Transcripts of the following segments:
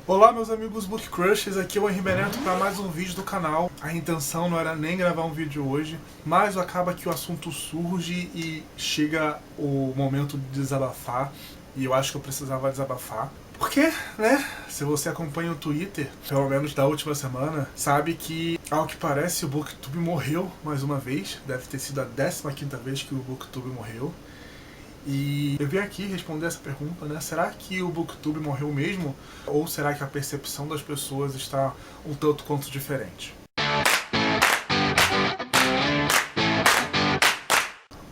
Olá meus amigos Book Crushers, aqui é o Henrique Neto para mais um vídeo do canal. A intenção não era nem gravar um vídeo hoje, mas acaba que o assunto surge e chega o momento de desabafar, e eu acho que eu precisava desabafar. Porque, né, se você acompanha o Twitter, pelo menos da última semana, sabe que, ao que parece, o Booktube morreu mais uma vez. Deve ter sido a 15ª vez que o Booktube morreu. E eu vim aqui responder essa pergunta, né? Será que o Booktube morreu mesmo? Ou será que a percepção das pessoas está um tanto quanto diferente?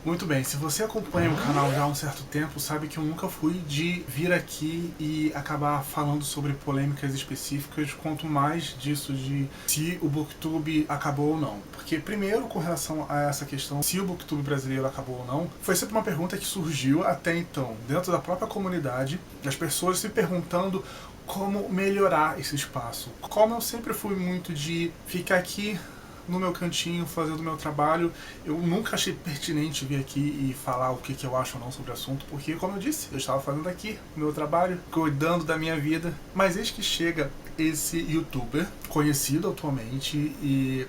Muito bem, se você acompanha o canal já há um certo tempo, sabe que eu nunca fui de vir aqui e acabar falando sobre polêmicas específicas, quanto mais disso de se o Booktube acabou ou não. Porque primeiro, com relação a essa questão, se o Booktube brasileiro acabou ou não, foi sempre uma pergunta que surgiu até então, dentro da própria comunidade, as pessoas se perguntando como melhorar esse espaço. Como eu sempre fui muito de ficar aqui no meu cantinho, fazendo o meu trabalho, eu nunca achei pertinente vir aqui e falar o que eu acho ou não sobre o assunto, porque, como eu disse, eu estava fazendo aqui o meu trabalho, cuidando da minha vida. Mas eis que chega esse youtuber, conhecido atualmente e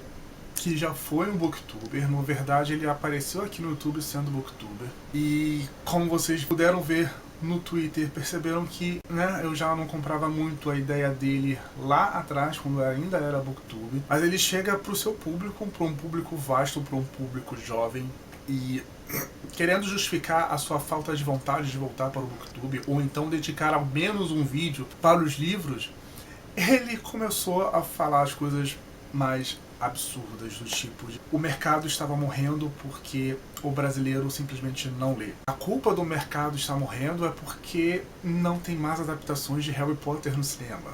que já foi um booktuber. Na verdade, ele apareceu aqui no YouTube sendo booktuber. E como vocês puderam ver no Twitter, perceberam que, né, eu já não comprava muito a ideia dele lá atrás, quando ainda era booktube. Mas ele chega pro seu público, para um público vasto, para um público jovem, e querendo justificar a sua falta de vontade de voltar para o booktube, ou então dedicar ao menos um vídeo para os livros, ele começou a falar as coisas mais absurdas, do tipo de o mercado estava morrendo porque o brasileiro simplesmente não lê. A culpa do mercado estar morrendo é porque não tem mais adaptações de Harry Potter no cinema.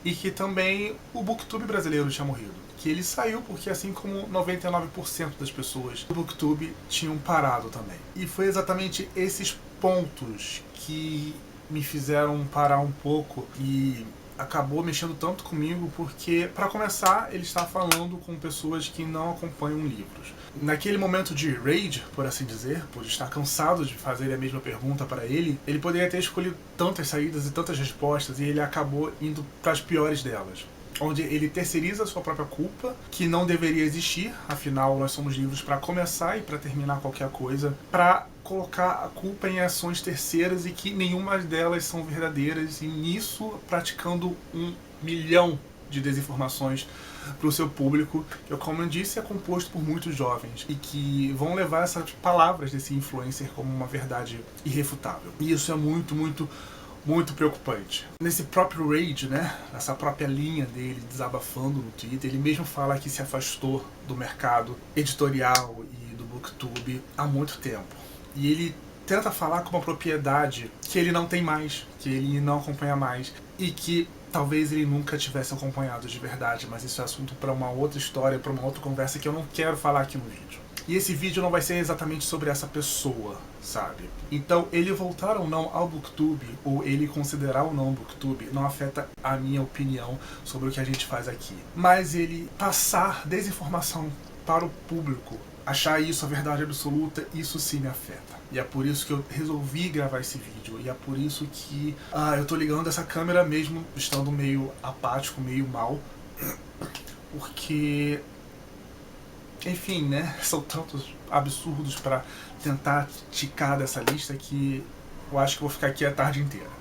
E que também o Booktube brasileiro tinha morrido. Que ele saiu porque, assim como 99% das pessoas do Booktube tinham parado também. E foi exatamente esses pontos que me fizeram parar um pouco e acabou mexendo tanto comigo, porque, para começar, ele está falando com pessoas que não acompanham livros. Naquele momento de rage, por assim dizer, por estar cansado de fazer a mesma pergunta para ele, ele poderia ter escolhido tantas saídas e tantas respostas, e ele acabou indo para as piores delas, onde ele terceiriza a sua própria culpa, que não deveria existir, afinal nós somos livres para começar e para terminar qualquer coisa, para colocar a culpa em ações terceiras e que nenhuma delas são verdadeiras, e nisso praticando 1 milhão de desinformações para o seu público, que, como eu disse, é composto por muitos jovens e que vão levar essas palavras desse influencer como uma verdade irrefutável. E isso é muito preocupante. Nesse próprio rage, né, nessa própria linha dele desabafando no Twitter, ele mesmo fala que se afastou do mercado editorial e do Booktube há muito tempo. E ele tenta falar com uma propriedade que ele não tem mais, que ele não acompanha mais, e que talvez ele nunca tivesse acompanhado de verdade, mas isso é assunto para uma outra história, para uma outra conversa que eu não quero falar aqui no vídeo. E esse vídeo não vai ser exatamente sobre essa pessoa, sabe? Então, ele voltar ou não ao Booktube, ou ele considerar ou não o Booktube, não afeta a minha opinião sobre o que a gente faz aqui. Mas ele passar desinformação para o público, achar isso a verdade absoluta, isso sim me afeta. E é por isso que eu resolvi gravar esse vídeo. E é por isso que eu tô ligando essa câmera mesmo estando meio apático, meio mal. Porque, enfim, né? São tantos absurdos para tentar ticar dessa lista que eu acho que vou ficar aqui a tarde inteira.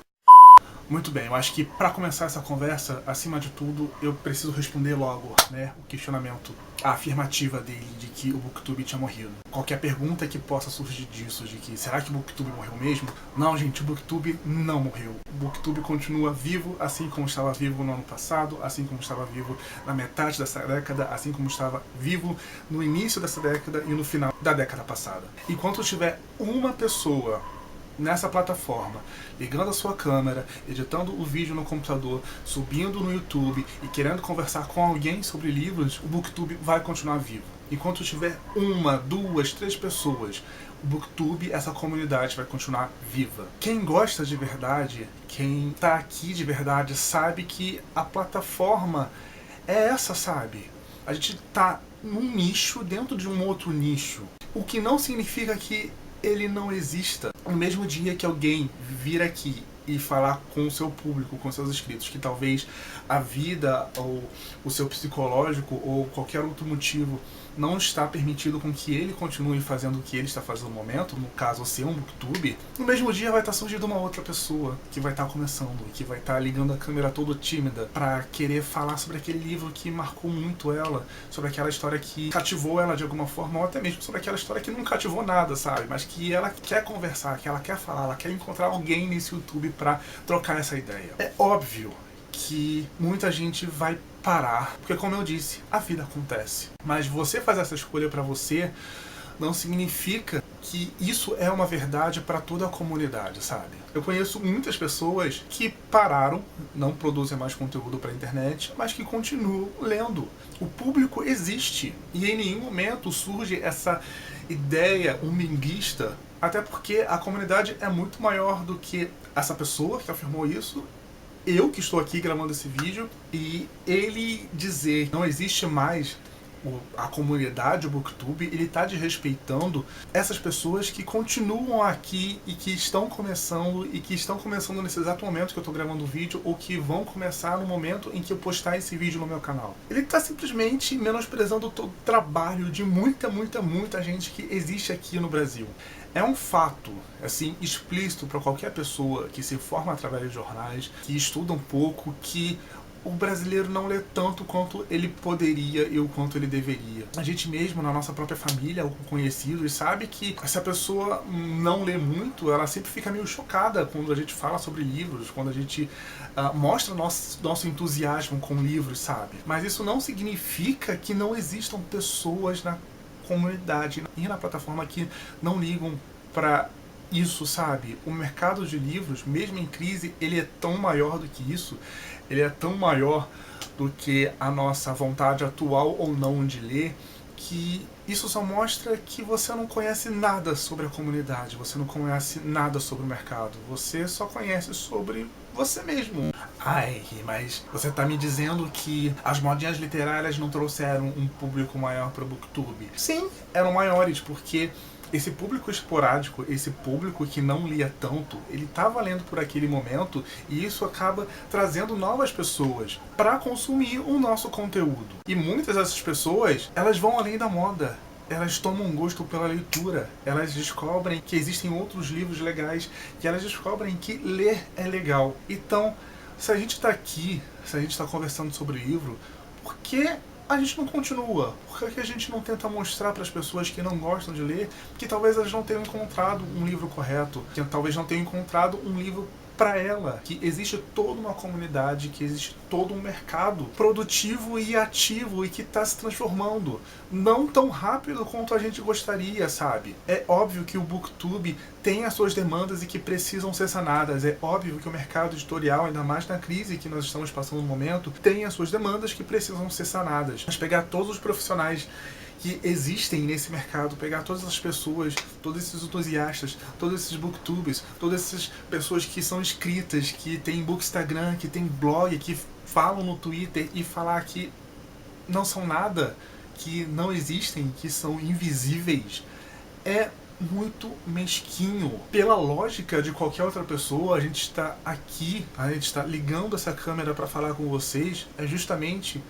Muito bem, eu acho que para começar essa conversa, acima de tudo, eu preciso responder logo, né, o questionamento, a afirmativa dele de que o Booktube tinha morrido. Qualquer pergunta que possa surgir disso, de que será que o Booktube morreu mesmo? Não, gente, o Booktube não morreu. O Booktube continua vivo, assim como estava vivo no ano passado, assim como estava vivo na metade dessa década, assim como estava vivo no início dessa década e no final da década passada. Enquanto tiver uma pessoa nessa plataforma, ligando a sua câmera, editando o vídeo no computador, subindo no YouTube e querendo conversar com alguém sobre livros, o Booktube vai continuar vivo. Enquanto tiver 1, 2, 3 pessoas, o Booktube, essa comunidade vai continuar viva. Quem gosta de verdade, quem tá aqui de verdade, sabe que a plataforma é essa, sabe? A gente tá num nicho dentro de um outro nicho, o que não significa que ele não exista. No mesmo dia que alguém vir aqui e falar com o seu público, com seus inscritos, que talvez a vida ou o seu psicológico ou qualquer outro motivo não está permitido com que ele continue fazendo o que ele está fazendo no momento, no caso ser um booktube, no mesmo dia vai estar surgindo uma outra pessoa que vai estar começando e que vai estar ligando a câmera toda tímida para querer falar sobre aquele livro que marcou muito ela, sobre aquela história que cativou ela de alguma forma, ou até mesmo sobre aquela história que não cativou nada, sabe? Mas que ela quer conversar, que ela quer falar, ela quer encontrar alguém nesse YouTube para trocar essa ideia. É óbvio que muita gente vai parar, porque como eu disse, a vida acontece. Mas você fazer essa escolha para você não significa que isso é uma verdade para toda a comunidade, sabe? Eu conheço muitas pessoas que pararam, não produzem mais conteúdo para a internet, mas que continuam lendo. O público existe e em nenhum momento surge essa ideia umbiguista, até porque a comunidade é muito maior do que essa pessoa que afirmou isso, eu que estou aqui gravando esse vídeo, e ele dizer que não existe mais a comunidade, o booktube, ele está desrespeitando essas pessoas que continuam aqui e que estão começando nesse exato momento que eu estou gravando o vídeo, ou que vão começar no momento em que eu postar esse vídeo no meu canal. Ele está simplesmente menosprezando todo o trabalho de muita gente que existe aqui no Brasil. É um fato, assim, explícito para qualquer pessoa que se forma através de jornais, que estuda um pouco, que o brasileiro não lê tanto quanto ele poderia e o quanto ele deveria. A gente mesmo, na nossa própria família, ou conhecidos, sabe que se a pessoa não lê muito, ela sempre fica meio chocada quando a gente fala sobre livros, quando a gente mostra nosso entusiasmo com livros, sabe? Mas isso não significa que não existam pessoas na comunidade e na plataforma que não ligam para isso, sabe? O mercado de livros, mesmo em crise, ele é tão maior do que isso, ele é tão maior do que a nossa vontade atual ou não de ler, que isso só mostra que você não conhece nada sobre a comunidade, você não conhece nada sobre o mercado, você só conhece sobre você mesmo. Ai, mas você tá me dizendo que as modinhas literárias não trouxeram um público maior para o booktube? Sim, eram maiores, porque esse público esporádico, esse público que não lia tanto, ele estava lendo por aquele momento, e isso acaba trazendo novas pessoas para consumir o nosso conteúdo. E muitas dessas pessoas, elas vão além da moda. Elas tomam gosto pela leitura, elas descobrem que existem outros livros legais, que elas descobrem que ler é legal. Então, se a gente está aqui, se a gente está conversando sobre livro, por que a gente não continua? Por que a gente não tenta mostrar para as pessoas que não gostam de ler que talvez elas não tenham encontrado um livro correto, que talvez não tenham encontrado um livro para ela, que existe toda uma comunidade, que existe todo um mercado produtivo e ativo e que está se transformando, não tão rápido quanto a gente gostaria, sabe? É óbvio que o booktube tem as suas demandas e que precisam ser sanadas, é óbvio que o mercado editorial, ainda mais na crise que nós estamos passando no momento, tem as suas demandas que precisam ser sanadas. Mas pegar todos os profissionais que existem nesse mercado, pegar todas as pessoas, todos esses entusiastas, todos esses booktubers, todas essas pessoas que são inscritas, que tem bookstagram, que tem blog, que falam no Twitter, e falar que não são nada, que não existem, que são invisíveis, é muito mesquinho. Pela lógica de qualquer outra pessoa, a gente está aqui, a gente está ligando essa câmera para falar com vocês, é justamente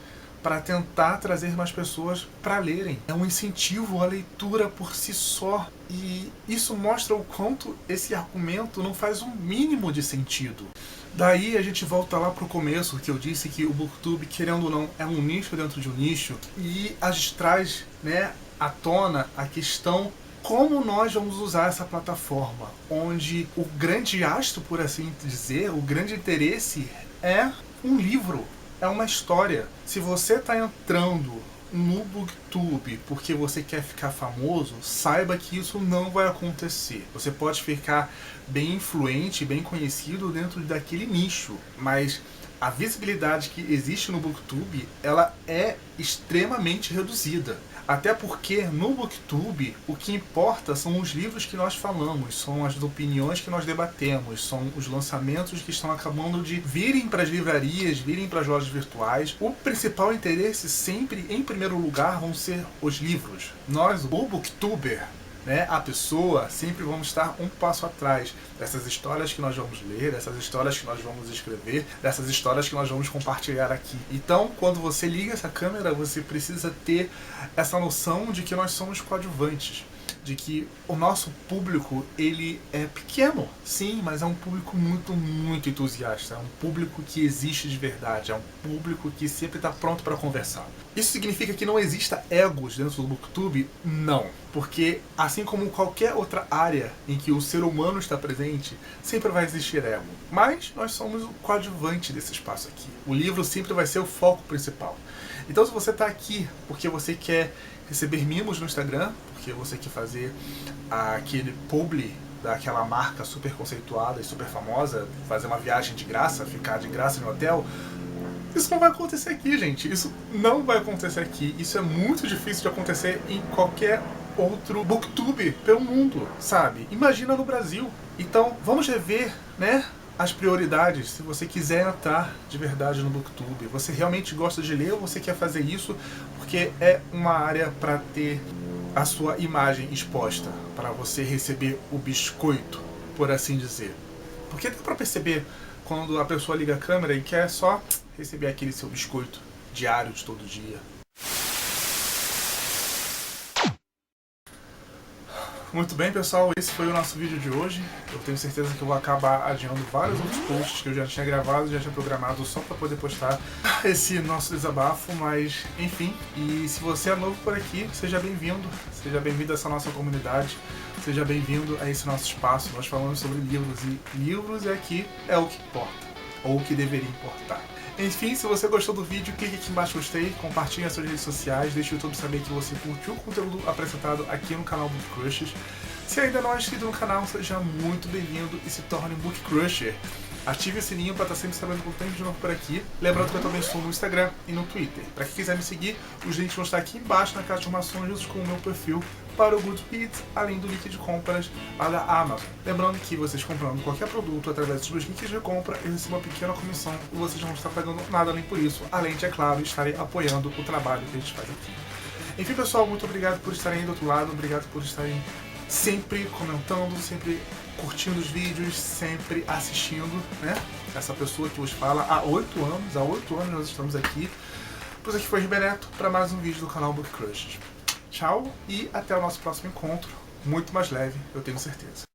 para tentar trazer mais pessoas para lerem. É um incentivo à leitura por si só. E isso mostra o quanto esse argumento não faz um mínimo de sentido. Daí a gente volta lá pro começo, que eu disse que o booktube, querendo ou não, é um nicho dentro de um nicho. E a gente traz, né, à tona a questão como nós vamos usar essa plataforma, onde o grande astro, por assim dizer, o grande interesse é um livro. É uma história. Se você está entrando no booktube porque você quer ficar famoso, saiba que isso não vai acontecer. Você pode ficar bem influente, bem conhecido dentro daquele nicho, mas a visibilidade que existe no booktube, ela é extremamente reduzida. Até porque no booktube o que importa são os livros que nós falamos, são as opiniões que nós debatemos, são os lançamentos que estão acabando de virem para as livrarias, virem para as lojas virtuais. O principal interesse sempre, em primeiro lugar, vão ser os livros. Nós, o booktuber, né, a pessoa, sempre vamos estar um passo atrás dessas histórias que nós vamos ler, dessas histórias que nós vamos escrever, dessas histórias que nós vamos compartilhar aqui. Então, quando você liga essa câmera, você precisa ter essa noção de que nós somos coadjuvantes, de que o nosso público, ele é pequeno, sim, mas é um público muito entusiasta, é um público que existe de verdade, é um público que sempre está pronto para conversar. Isso significa que não exista egos dentro do Booktube? Não, porque assim como qualquer outra área em que o ser humano está presente, sempre vai existir ego. Mas nós somos o coadjuvante desse espaço aqui. O livro sempre vai ser o foco principal. Então, se você está aqui porque você quer receber mimos no Instagram, porque você quer fazer aquele publi daquela marca super conceituada e super famosa, fazer uma viagem de graça, ficar de graça no hotel, isso não vai acontecer aqui, gente. Isso não vai acontecer aqui. Isso é muito difícil de acontecer em qualquer outro Booktube pelo mundo, sabe? Imagina no Brasil. Então, vamos rever, né, as prioridades, se você quiser entrar de verdade no Booktube. Você realmente gosta de ler ou você quer fazer isso porque é uma área para ter a sua imagem exposta, para você receber o biscoito, por assim dizer. Porque dá para perceber quando a pessoa liga a câmera e quer só receber aquele seu biscoito diário de todo dia. Muito bem, pessoal, esse foi o nosso vídeo de hoje. Eu tenho certeza que eu vou acabar adiando vários outros posts que eu já tinha gravado, já tinha programado só para poder postar esse nosso desabafo, mas enfim. E se você é novo por aqui, seja bem-vindo a essa nossa comunidade, seja bem-vindo a esse nosso espaço. Nós falamos sobre livros e livros aqui é o que importa, ou o que deveria importar. Enfim, se você gostou do vídeo, clique aqui embaixo gostei, compartilhe nas suas redes sociais, deixe o YouTube saber que você curtiu o conteúdo apresentado aqui no canal Book Crushers. Se ainda não é inscrito no canal, seja muito bem-vindo e se torne um Book Crusher. Ative o sininho para estar sempre sabendo quando tem vídeo novo por aqui. Lembrando que eu também estou no Instagram e no Twitter. Para quem quiser me seguir, os links vão estar aqui embaixo na caixa de informações, junto com o meu perfil para o Goodreads, além do link de compras lá da Amazon. Lembrando que vocês comprando qualquer produto através dos meus links de compra, eu recebo uma pequena comissão e vocês não vão estar pagando nada nem por isso, além de, é claro, estarem apoiando o trabalho que a gente faz aqui. Enfim, pessoal, muito obrigado por estarem aí do outro lado, obrigado por estarem sempre comentando, sempre curtindo os vídeos, sempre assistindo, né? Essa pessoa que vos fala há 8 anos nós estamos aqui. Pois aqui foi Ribereto para mais um vídeo do canal Book Crushers. Tchau e até o nosso próximo encontro, muito mais leve, eu tenho certeza.